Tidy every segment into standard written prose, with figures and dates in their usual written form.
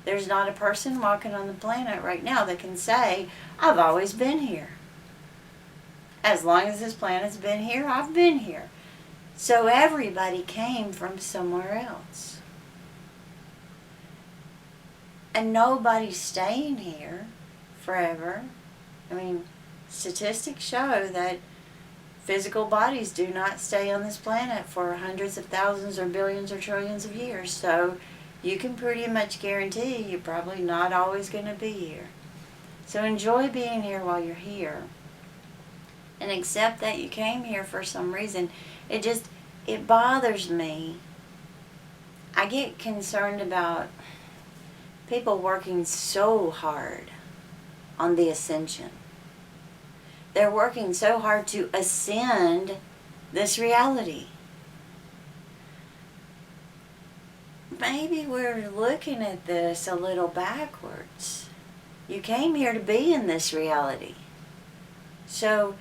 There's not a person walking on the planet right now that can say, I've always been here. As long as this planet's been here, I've been here. So everybody came from somewhere else. And nobody's staying here forever. I mean, statistics show that physical bodies do not stay on this planet for hundreds of thousands or billions or trillions of years. So you can pretty much guarantee you're probably not always going to be here. So enjoy being here while you're here. And accept that you came here for some reason. It bothers me. I get concerned about people working so hard on the ascension. They're working so hard to ascend this reality. Maybe we're looking at this a little backwards. You came here to be in this reality. So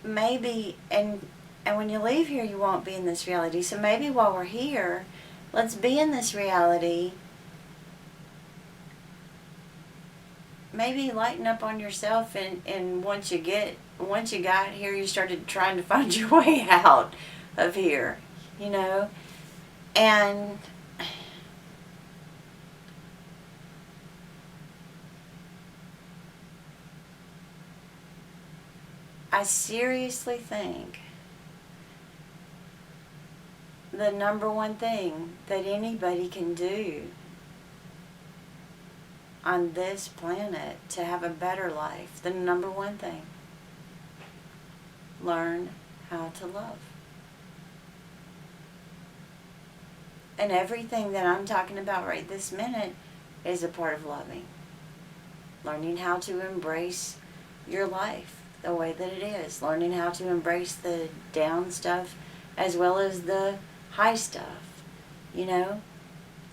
maybe, and when you leave here, you won't be in this reality. So maybe while we're here, let's be in this reality. Maybe lighten up on yourself, and once you got here, you started trying to find your way out of here, you know. And I seriously think the number one thing that anybody can do on this planet to have a better life, the number one thing, learn how to love. And everything that I'm talking about right this minute is a part of loving. Learning how to embrace your life the way that it is. Learning how to embrace the down stuff as well as the high stuff, you know.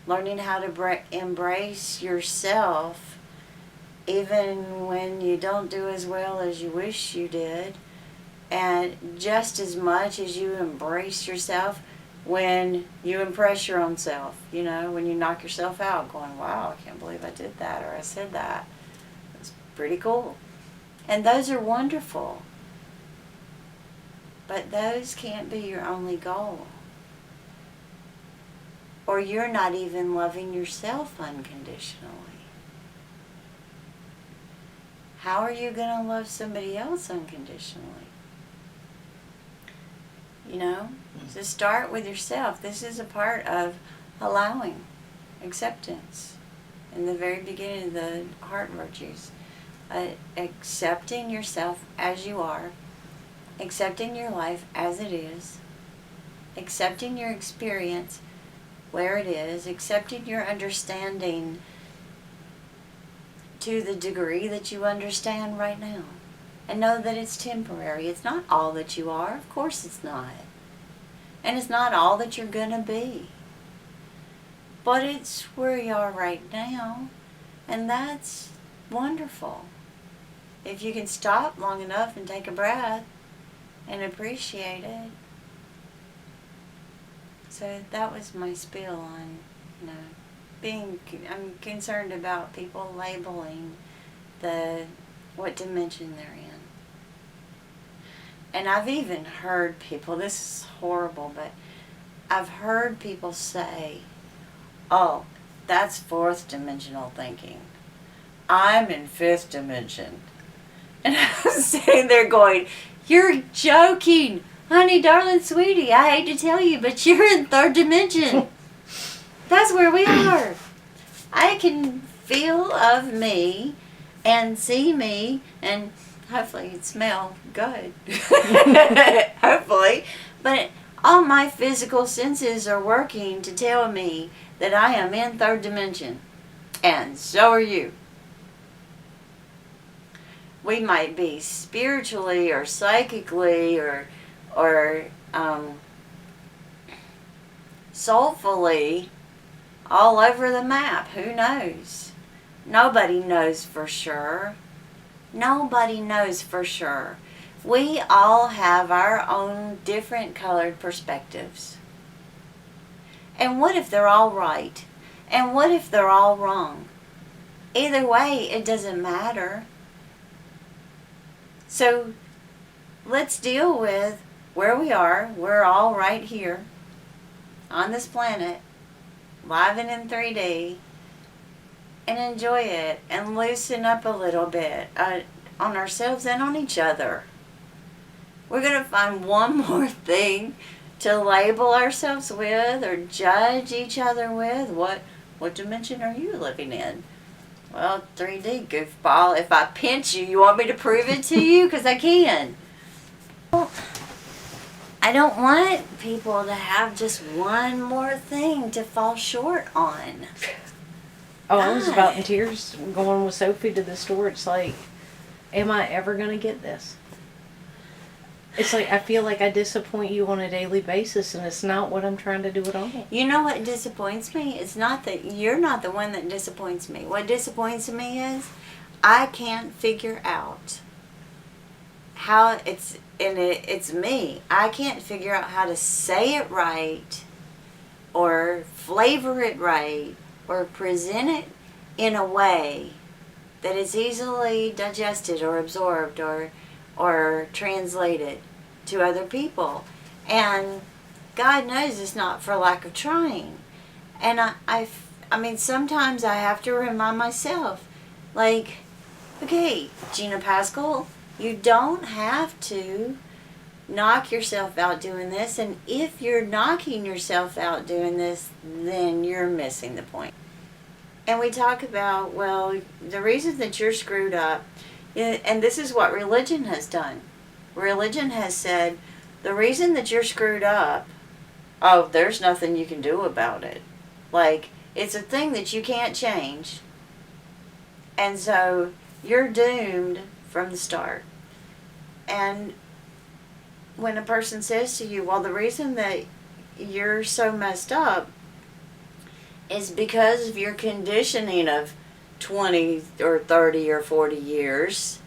Learning how to embrace yourself even when you don't do as well as you wish you did. And just as much as you embrace yourself when you impress your own self, you know, when you knock yourself out going, wow, I can't believe I did that or I said that. It's pretty cool. And those are wonderful. But those can't be your only goal. Or you're not even loving yourself unconditionally. How are you going to love somebody else unconditionally? You know? So start with yourself. This is a part of allowing acceptance. In the very beginning of the heart virtues. Accepting yourself as you are. Accepting your life as it is. Accepting your experience where it is. Accepting your understanding to the degree that you understand right now. And know that it's temporary. It's not all that you are. Of course it's not. And it's not all that you're going to be. But it's where you are right now. And that's wonderful. If you can stop long enough and take a breath and appreciate it. So that was my spiel on, you know, I'm concerned about people labeling what dimension they're in. And I've even heard people, this is horrible, but I've heard people say, oh, that's fourth dimensional thinking. I'm in fifth dimension. And I'm sitting there going, you're joking. Honey, darling, sweetie, I hate to tell you, but you're in third dimension. That's where we are. I can feel of me and see me and hopefully smell good. Hopefully. But all my physical senses are working to tell me that I am in third dimension. And so are you. We might be spiritually or psychically or soulfully all over the map. Who knows? Nobody knows for sure. Nobody knows for sure. We all have our own different colored perspectives. And what if they're all right? And what if they're all wrong? Either way, it doesn't matter. So let's deal with where we are. We're all right here on this planet, live and in 3D, and enjoy it and loosen up a little bit on ourselves and on each other. We're going to find one more thing to label ourselves with or judge each other with. What dimension are you living in? Well, 3D, goofball. If I pinch you, you want me to prove it to you? Because I can. Well, I don't want people to have just one more thing to fall short on. Oh, I was about in tears going with Sophie to the store. It's like, am I ever going to get this? It's like, I feel like I disappoint you on a daily basis, and it's not what I'm trying to do at all. You know what disappoints me? It's not that you're not the one that disappoints me. What disappoints me is I can't figure out how it's me. I can't figure out how to say it right or flavor it right or present it in a way that is easily digested or absorbed or translated to other people. And God knows it's not for lack of trying. And I mean, sometimes I have to remind myself, like, okay, Gina Paschall, you don't have to knock yourself out doing this. And if you're knocking yourself out doing this, then you're missing the point. And we talk about, well, the reason that you're screwed up, and this is what religion has done. Religion has said, the reason that you're screwed up, oh, there's nothing you can do about it. Like, it's a thing that you can't change. And so you're doomed from the start. And when a person says to you, well, the reason that you're so messed up is because of your conditioning of 20 or 30 or 40 years,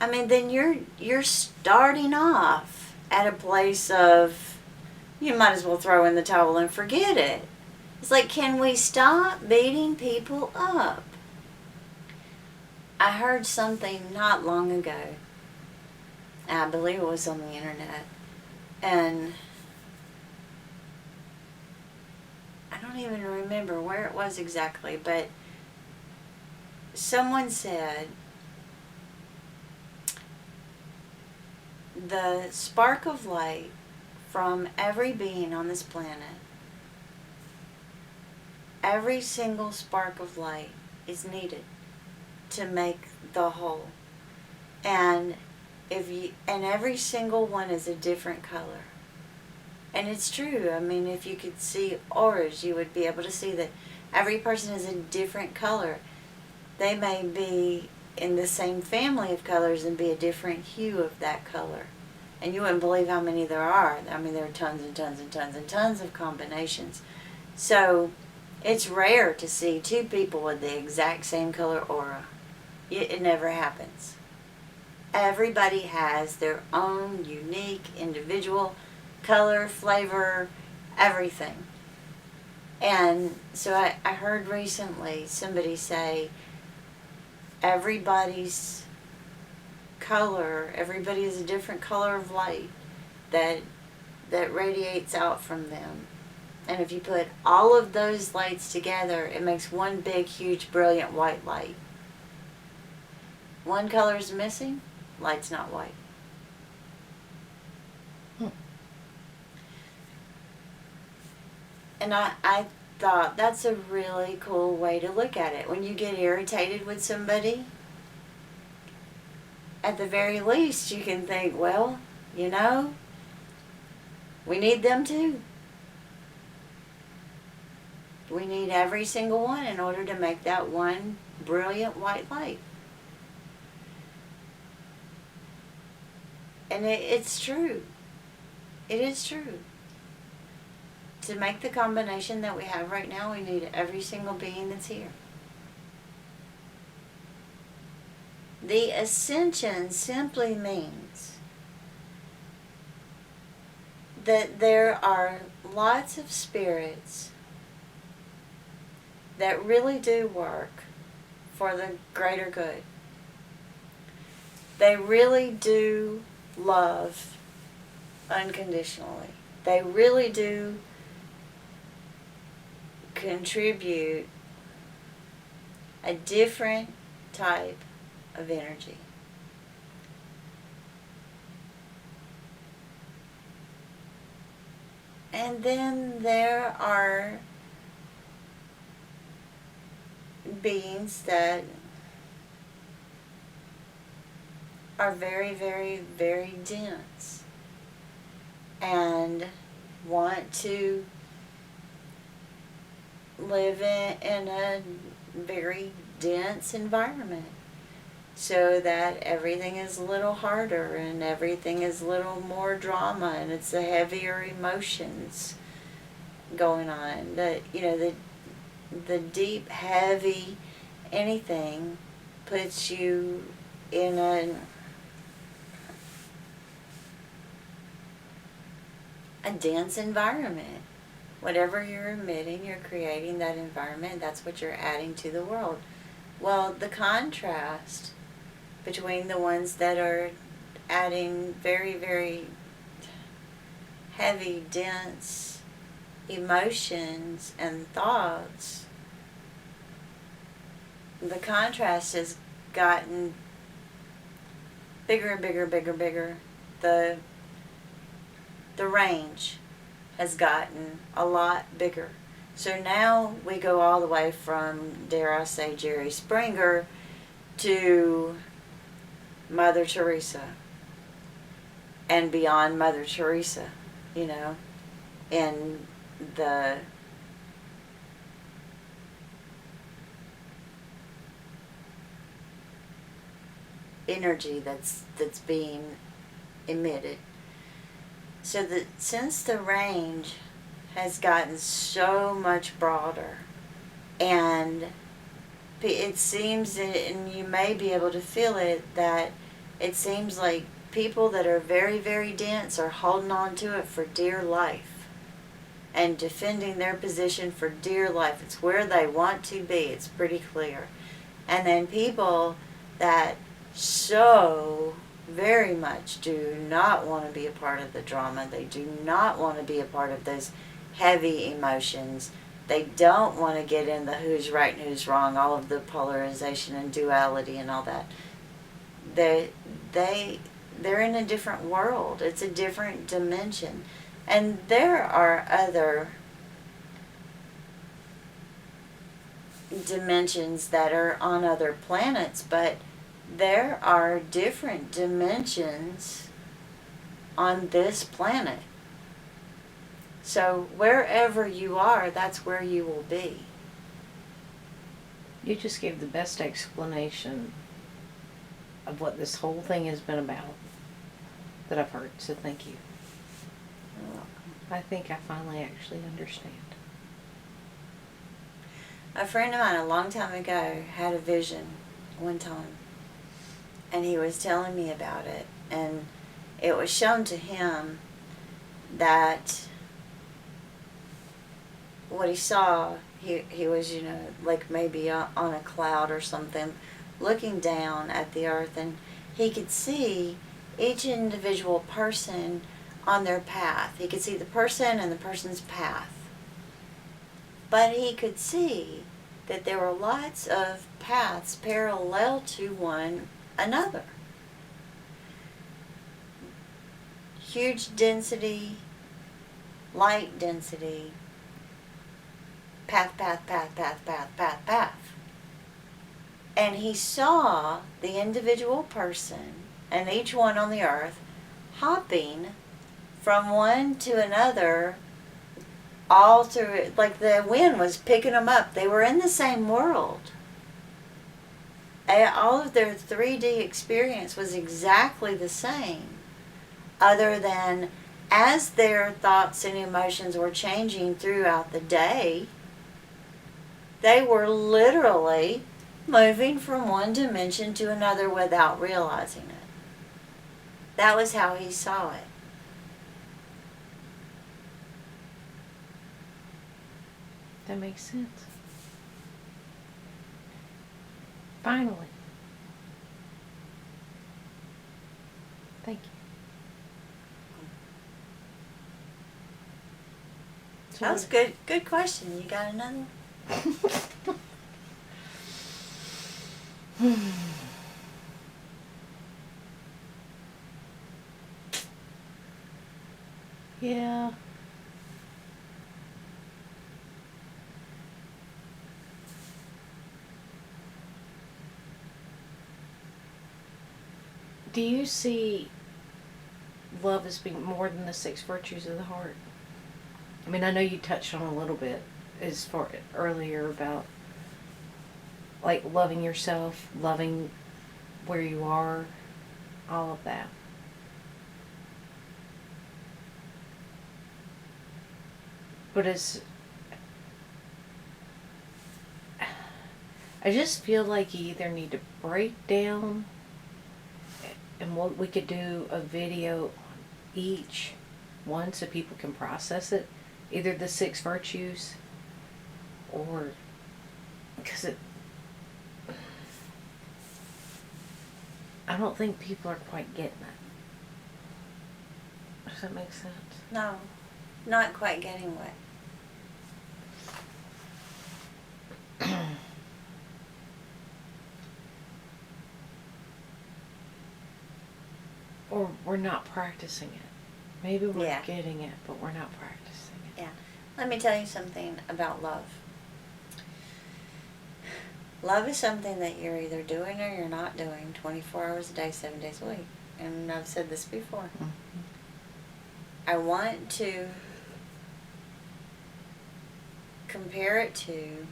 I mean, then you're starting off at a place of, you might as well throw in the towel and forget it. It's like, can we stop beating people up? I heard something not long ago. I believe it was on the internet. And I don't even remember where it was exactly, but someone said the spark of light from every being on this planet, every single spark of light is needed to make the whole. And every single one is a different color. And it's true. I mean, if you could see auras, you would be able to see that every person is a different color. They may be in the same family of colors and be a different hue of that color. And you wouldn't believe how many there are. I mean, there are tons and tons and tons and tons of combinations. So it's rare to see two people with the exact same color aura. It never happens. Everybody has their own unique, individual color, flavor, everything. And so I heard recently somebody say everybody's color, everybody is a different color of light that radiates out from them. And if you put all of those lights together, it makes one big, huge, brilliant white light. One color is missing, light's not white. And I thought that's a really cool way to look at it. When you get irritated with somebody, at the very least you can think, well, you know, we need them too. We need every single one in order to make that one brilliant white light. And it's true. It is true. To make the combination that we have right now, we need every single being that's here. The ascension simply means that there are lots of spirits that really do work for the greater good. They really do love unconditionally. They really do contribute a different type of energy. And then there are beings that are very, very, very dense and want to live in a very dense environment so that everything is a little harder and everything is a little more drama and it's the heavier emotions going on. The deep, heavy anything puts you in a dense environment. Whatever you're emitting, you're creating that environment. That's what you're adding to the world. Well, the contrast between the ones that are adding very, very heavy, dense emotions and thoughts, the contrast has gotten bigger and bigger, bigger, bigger. The range has gotten a lot bigger. So now we go all the way from, dare I say, Jerry Springer to Mother Teresa and beyond Mother Teresa, in the energy that's being emitted. So that since the range has gotten so much broader, and it seems, and you may be able to feel it, that it seems like people that are very, very dense are holding on to it for dear life and defending their position for dear life. It's where they want to be. It's pretty clear. And then people that so very much do not want to be a part of the drama. They do not want to be a part of those heavy emotions. They don't want to get in the who's right and who's wrong, all of the polarization and duality and all that. They're in a different world. It's a different dimension. And there are other dimensions that are on other planets, but there are different dimensions on this planet. So wherever you are, that's where you will be. You just gave the best explanation of what this whole thing has been about that I've heard, so thank you. You're welcome. I think I finally actually understand. A friend of mine a long time ago had a vision one time, and he was telling me about it, and it was shown to him that what he saw, he was, like maybe on a cloud or something, looking down at the earth, and he could see each individual person on their path. He could see the person and the person's path. But he could see that there were lots of paths parallel to one another. Huge density, light density, path, path, path, path, path, path, path. And he saw the individual person and each one on the earth hopping from one to another, all through, like the wind was picking them up. They were in the same world. All of their 3D experience was exactly the same, other than as their thoughts and emotions were changing throughout the day, they were literally moving from one dimension to another without realizing it. That was how he saw it. That makes sense. Finally. Thank you. So That was good. Good question. You got another? Yeah. Do you see love as being more than the 6 virtues of the heart? I mean, I know you touched on a little bit as far earlier about like loving yourself, loving where you are, all of that. But I just feel like you either need to break down, and what we could do a video on each one so people can process it, either the 6 virtues, or because I don't think people are quite getting it. Does that make sense? No, not quite getting what. Or we're not practicing it. Maybe we're Yeah. getting it, but we're not practicing it. Yeah. Let me tell you something about love. Love is something that you're either doing or you're not doing 24 hours a day, 7 days a week. And I've said this before. Mm-hmm. I want to compare it to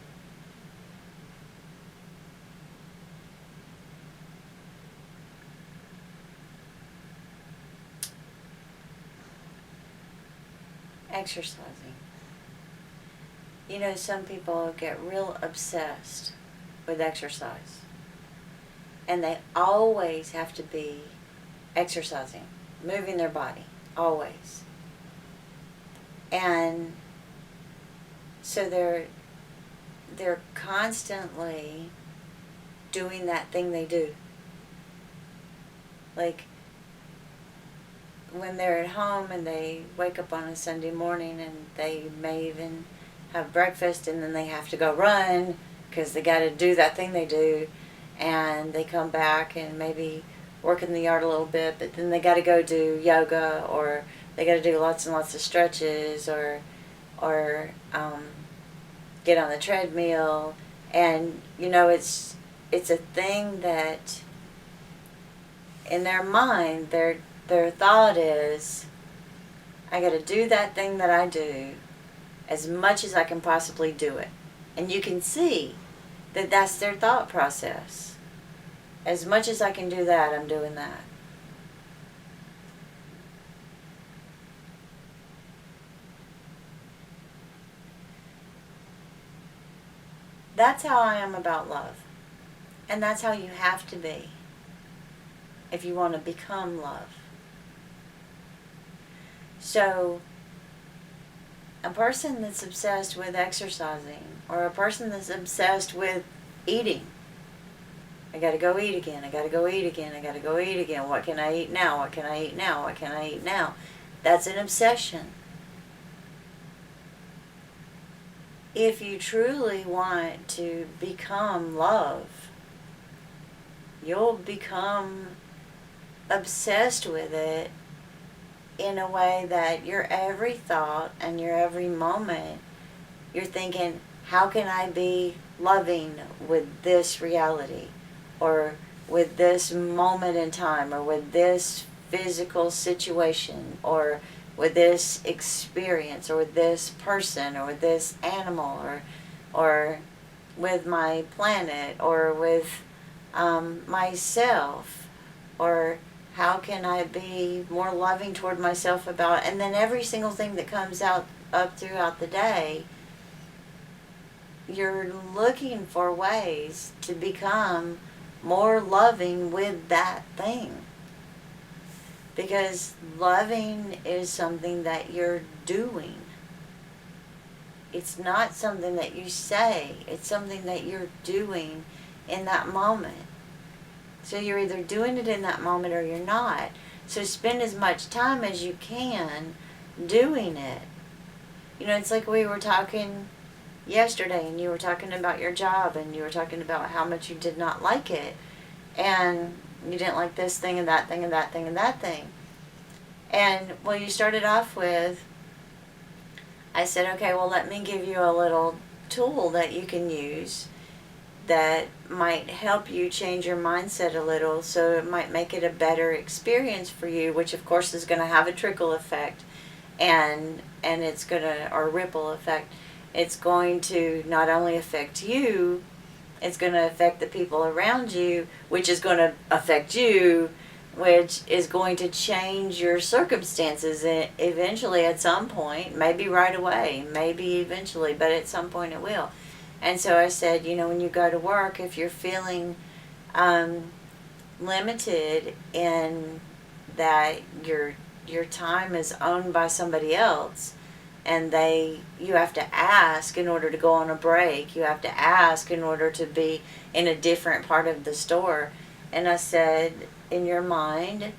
exercising. You know, some people get real obsessed with exercise. And they always have to be exercising, moving their body, always. And so they're constantly doing that thing they do. Like when they're at home and they wake up on a Sunday morning and they may even have breakfast and then they have to go run because they got to do that thing they do, and they come back and maybe work in the yard a little bit, but then they got to go do yoga, or they got to do lots and lots of stretches, or get on the treadmill. And you know, it's a thing that in their mind their thought is, I got to do that thing that I do as much as I can possibly do it. And you can see that that's their thought process. As much as I can do that, I'm doing that. That's how I am about love. And that's how you have to be if you want to become love. So, a person that's obsessed with exercising, or a person that's obsessed with eating, I gotta go eat again, I gotta go eat again, I gotta go eat again, what can I eat now, what can I eat now, what can I eat now? That's an obsession. If you truly want to become love, you'll become obsessed with it in a way that your every thought and your every moment, you're thinking, how can I be loving with this reality, or with this moment in time, or with this physical situation, or with this experience, or with this person, or with this animal, or with my planet, or with myself, or how can I be more loving toward myself about, and then every single thing that comes out up throughout the day, you're looking for ways to become more loving with that thing. Because loving is something that you're doing. It's not something that you say. It's something that you're doing in that moment. So you're either doing it in that moment or you're not. So spend as much time as you can doing it. You know, it's like we were talking yesterday, and you were talking about your job, and you were talking about how much you did not like it, and you didn't like this thing and that thing and that thing and that thing. And well, you started off with, I said, okay, well, let me give you a little tool that you can use that might help you change your mindset a little, so it might make it a better experience for you, which of course is going to have a trickle effect, and it's going to, or ripple effect. It's going to not only affect you, it's going to affect the people around you, which is going to affect you, which is going to change your circumstances eventually at some point, maybe right away, maybe eventually, but at some point it will. And so I said, you know, when you go to work, if you're feeling limited in that your time is owned by somebody else, and you have to ask in order to go on a break, you have to ask in order to be in a different part of the store. And I said, in your mind,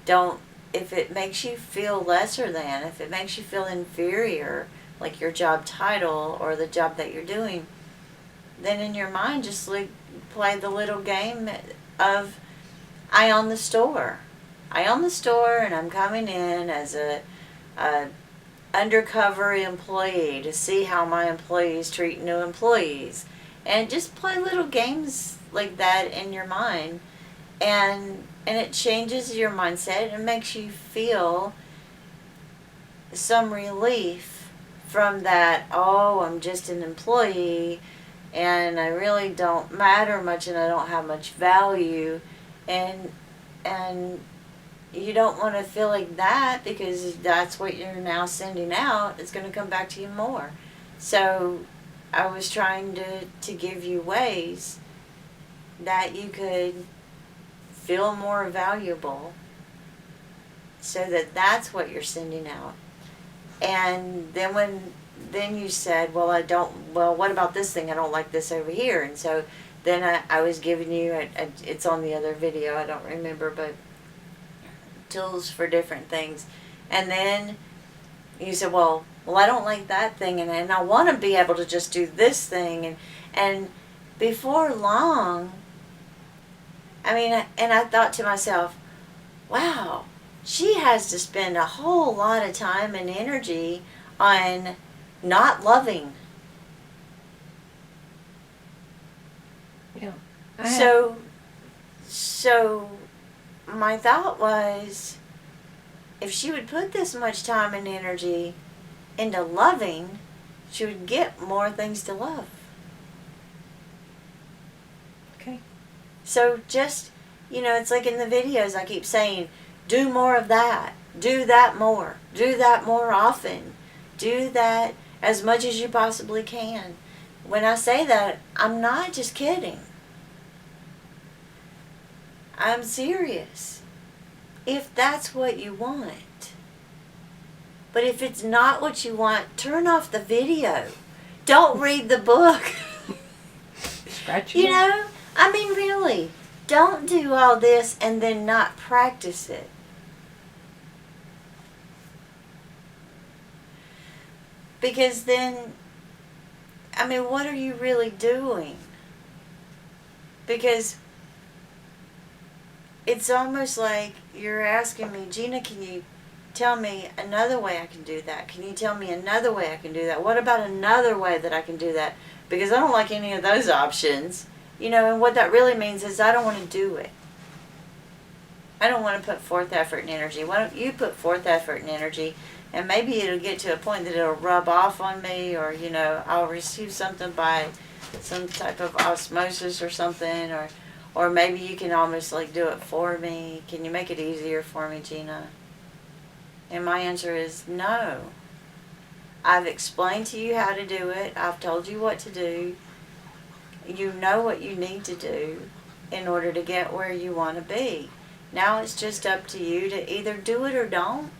if it makes you feel lesser than, if it makes you feel inferior, like your job title or the job that you're doing, then in your mind just play the little game of, I own the store. I own the store, and I'm coming in as a undercover employee to see how my employees treat new employees. And just play little games like that in your mind. And it changes your mindset and makes you feel some relief from that, oh, I'm just an employee and I really don't matter much and I don't have much value. And you don't want to feel like that, because that's what you're now sending out. It's going to come back to you more. So I was trying to give you ways that you could feel more valuable, so that's what you're sending out. And then you said, well, what about this thing? I don't like this over here. And so then I was giving you, it's on the other video, I don't remember, but tools for different things. And then you said, well, I don't like that thing, and I want to be able to just do this thing. And before long, I mean, and I thought to myself, wow, she has to spend a whole lot of time and energy on not loving. Yeah. So my thought was, if she would put this much time and energy into loving, she would get more things to love. Okay. So just, it's like in the videos I keep saying, do more of that. Do that more. Do that more often. Do that as much as you possibly can. When I say that, I'm not just kidding. I'm serious. If that's what you want. But if it's not what you want, turn off the video. Don't read the book. Scratch your I mean, really. Don't do all this and then not practice it. Because then, I mean, what are you really doing? Because it's almost like you're asking me, Gina, can you tell me another way I can do that? Can you tell me another way I can do that? What about another way that I can do that? Because I don't like any of those options. And what that really means is I don't want to do it. I don't want to put forth effort and energy. Why don't you put forth effort and energy? And maybe it'll get to a point that it'll rub off on me, or, I'll receive something by some type of osmosis or something, or maybe you can almost like do it for me. Can you make it easier for me, Gina? And my answer is no. I've explained to you how to do it. I've told you what to do. You know what you need to do in order to get where you want to be. Now it's just up to you to either do it or don't.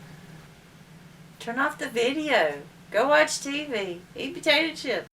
Turn off the video. Go watch TV. Eat potato chips.